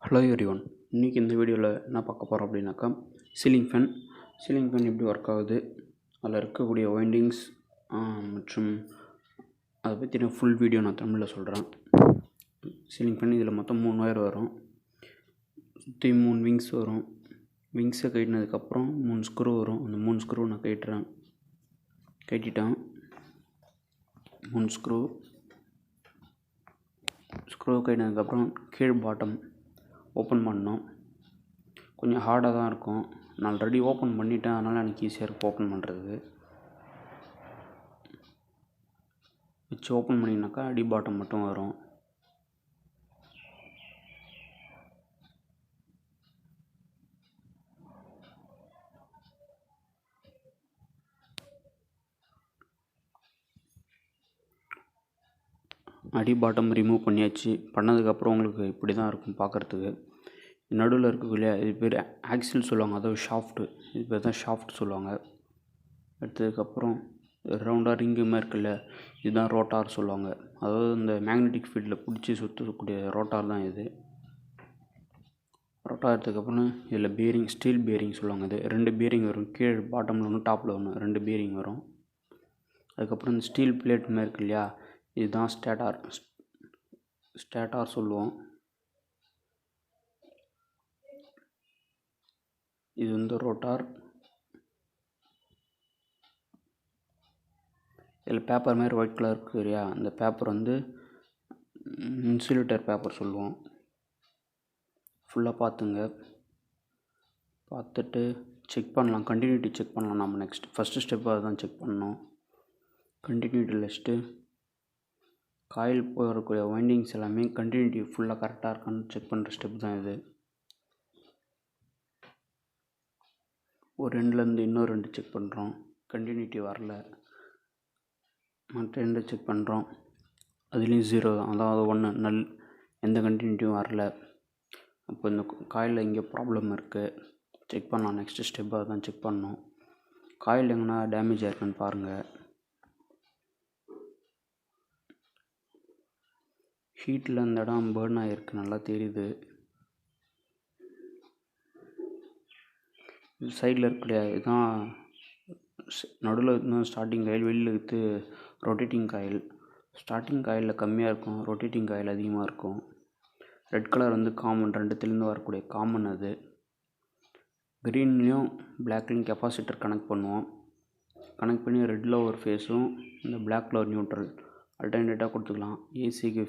Hello everyone, இன்றைக்கி இந்த வீடியோவில் என்ன பார்க்க போகிறோம் அப்படின்னாக்கா சீலிங் ஃபேன் எப்படி ஒர்க் ஆகுது, அதில் இருக்கக்கூடிய வைண்டிங்ஸ் மற்றும் அதை பற்றின ஃபுல் வீடியோ நான் தமிழில் சொல்கிறேன். சீலிங் ஃபேன் இதில் மொத்தம் 3 ஒயர் வரும், சுற்றி 3 விங்ஸ் வரும். விங்ஸை கட்டினதுக்கப்புறம் 3 ஸ்க்ரூ வரும். அந்த 3 ஸ்க்ரூ நான் கட்டிட்டேன். 3 ஸ்க்ரூ கட்டினதுக்கப்புறம் கீழ் பாட்டம் ஓப்பன் பண்ணோம். கொஞ்சம் ஹார்டாக தான் இருக்கும். நான் ஆல்ரெடி ஓப்பன் பண்ணிட்டேன், அதனால் எனக்கு ஈஸியாக இருக்கும் ஓப்பன் பண்ணுறது. வச்சு ஓப்பன் பண்ணிங்கனாக்கா அடி பாட்டம் மட்டும் வரும். அடி பாட்டம் ரிமூவ் பண்ணியாச்சு. பண்ணதுக்கப்புறம் உங்களுக்கு இப்படி தான் இருக்கும் பார்க்குறதுக்கு. நடுவில் இருக்கக்கூடிய இது பேர் ஆக்சில் சொல்லுவாங்க, அதாவது ஷாஃப்ட்டு. இது பேர் தான் ஷாஃப்ட் சொல்லுவாங்க. எடுத்ததுக்கப்புறம் ரவுண்டாக ரிங்கு மாதிரி இருக்குல்ல, இதுதான் ரோட்டார் சொல்லுவாங்க. அதாவது இந்த மேக்னெட்டிக் ஃபீல்டில் பிடிச்சி சுற்றக்கூடிய ரோட்டார் தான் இது. ரோட்டார் எடுத்ததுக்கப்புறம் இதில் பியரிங், ஸ்டீல் பியரிங் சொல்லுவாங்க. இது 2 பியரிங் வரும். கீழ் பாட்டமில் ஒன்று, டாப்பில் ஒன்று, 2 பியரிங் வரும். அதுக்கப்புறம் இந்த ஸ்டீல் பிளேட் மாதிரி இருக்கு இல்லையா, இதுதான் ஸ்டேட்டார் சொல்லுவோம். இது வந்து ரோட்டார். இதில் பேப்பர் மாதிரி ஒயிட் கலர் இருக்குது இல்லையா, அந்த பேப்பர் வந்து இன்சுலேட்டர் பேப்பர் சொல்லுவோம். ஃபுல்லாக பார்த்துட்டு செக் பண்ணலாம், கண்டினியூட்டி செக் பண்ணலாம். நம்ம ஃபஸ்ட்டு ஸ்டெப்பு அதுதான் செக் பண்ணணும். கண்டினியூட்டி லிஸ்ட்டு காயில் போகக்கூடிய வைண்டிங்ஸ் எல்லாமே கண்டினியூட்டி ஃபுல்லாக கரெக்டாக இருக்கான்னு செக் பண்ணுற ஸ்டெப் தான் இது. ஒரு 2லேருந்து இன்னொரு 2 செக் பண்ணுறோம், கண்டினியூட்டி வரல. மற்ற 2 செக் பண்ணுறோம், அதுலேயும் 0 தான், அதாவது 1 எந்த கண்டினியூட்டியும் வரல. அப்போ இந்த காயில் இங்கே ப்ராப்ளம் இருக்குது, செக் பண்ணலாம். நெக்ஸ்ட்டு ஸ்டெப் அதுதான் செக் பண்ணணும். காயில் எங்கன்னா டேமேஜ் ஆயிருக்குன்னு பாருங்கள். ஹீட்டில் அந்த இடம் பேர்ன் ஆகிருக்கு, நல்லா தெரியுது. சைடில் இருக்கலையா, இதுதான் நடுவில் இன்னும் ஸ்டார்டிங் காயில், வெளியில் இருக்குது ரொட்டேட்டிங் காயில். ஸ்டார்டிங் காயிலில் கம்மியாக இருக்கும், ரொட்டேட்டிங் காயில் அதிகமாக இருக்கும். ரெட் கலர் வந்து காமன், 2த்துலேருந்து வரக்கூடிய காமன் அது. க்ரீன்லேயும் பிளாக்லேயும் கெப்பாசிட்டர் கனெக்ட் பண்ணுவோம். கனெக்ட் பண்ணி ரெட்டில் ஒரு ஃபேஸும் இந்த பிளாக்கில் ஒரு நியூட்ரல் அல்டர்னேட்டாக கொடுத்துக்கலாம். ஏசிக்கு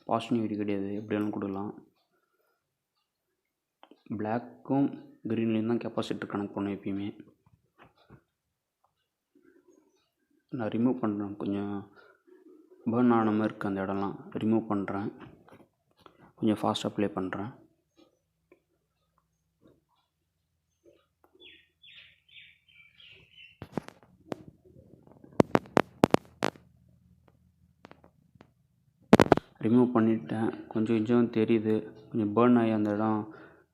பாசிட்டிவிட்டி கிடையாது, எப்படி வேணாலும் கொடுக்கலாம். பிளாக்கும் க்ரீன்லேயும் தான் கெப்பாசிட்டர் கனெக்ட் பண்ணுவோம் எப்பயுமே. நான் ரிமூவ் பண்ணுறேன், கொஞ்சம் பேர்ன் ஆன மாதிரி இருக்குது அந்த இடம்லாம். ரிமூவ் பண்ணுறேன், கொஞ்சம் ஃபாஸ்ட்டாக ப்ளே பண்ணுறேன். ரிமூவ் பண்ணிட்டேன். கொஞ்சம் தெரியுது, கொஞ்சம் பேர்ன் ஆகி அந்த இடம்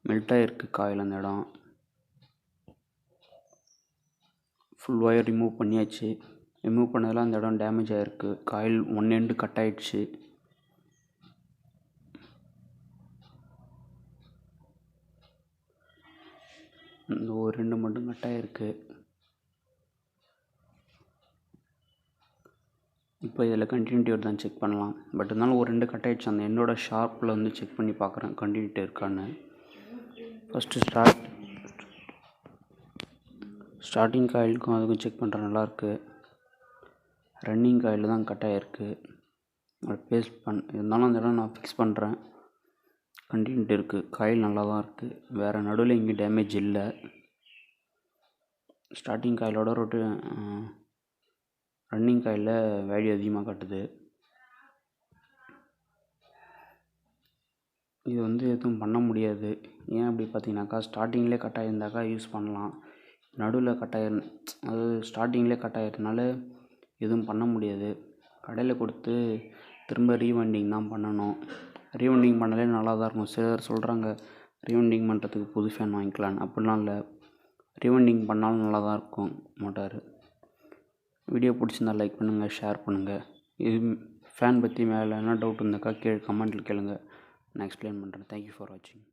மெல்ட் ஆகிருக்கு காயில். அந்த இடம் ஃபுல் ஒயர் ரிமூவ் பண்ணியாச்சு. ரிமூவ் பண்ணதில் அந்த இடம் டேமேஜ் ஆகிருக்கு. காயில் 1 எண்டு கட் ஆகிடுச்சு. இந்த ஒரு 2 மட்டும் கட் ஆகிருக்கு. இப்போ இதில் கண்டினியூட்டி தான் செக் பண்ணலாம். பட் இருந்தாலும் ஒரு 2 கட் ஆகிடுச்சு. அந்த எண்டோட ஷார்ப்பில் வந்து செக் பண்ணி பார்க்குறேன் கண்டினியூட்டி இருக்கான்னு. ஃபஸ்ட்டு ஸ்டார்டிங் காயிலுக்கும் அதுக்கும் செக் பண்ணுறேன், நல்லாயிருக்கு. ரன்னிங் காயில் தான் கட் ஆகிருக்கு. இருந்தாலும் அந்த இடம் நான் ஃபிக்ஸ் பண்ணுறேன். கண்டினியூட்டி இருக்குது, காயில் நல்லா தான் இருக்குது, வேறு நடுவில் எங்கேயும் டேமேஜ் இல்லை. ஸ்டார்டிங் காயிலோட ரன்னிங் காயிலில் வேல்யூ அதிகமாக காட்டுது. இது வந்து எதுவும் பண்ண முடியாது. ஏன் அப்படி பார்த்தீங்கன்னாக்கா, ஸ்டார்டிங்லேயே கட் ஆகியிருந்தாக்கா யூஸ் பண்ணலாம். நடுவில் அதாவது ஸ்டார்டிங்லேயே கட் ஆகிருந்தனால எதுவும் பண்ண முடியாது. கடையில் கொடுத்து திரும்ப ரீவைண்டிங் தான் பண்ணணும். ரீவைண்டிங் பண்ணாலே நல்லா தான் இருக்கும். சிலர் சொல்கிறாங்க ரீவைண்டிங் பண்ணுறதுக்கு புது ஃபேன் வாங்கிக்கலான்னு. அப்படிலாம் இல்லை, ரீவைண்டிங் பண்ணாலும் நல்லா தான் இருக்கும் மோட்டார். வீடியோ பிடிச்சிருந்தால் லைக் பண்ணுங்கள், ஷேர் பண்ணுங்கள். இது ஃபேன் பற்றி மேலே என்ன டவுட் இருந்தாக்கா கீழே கமெண்ட்டில் கேளுங்கள். நான் எக்ஸ்பிளைன் பண்ணுறேன். தேங்க்யூ ஃபார் வாட்சிங்.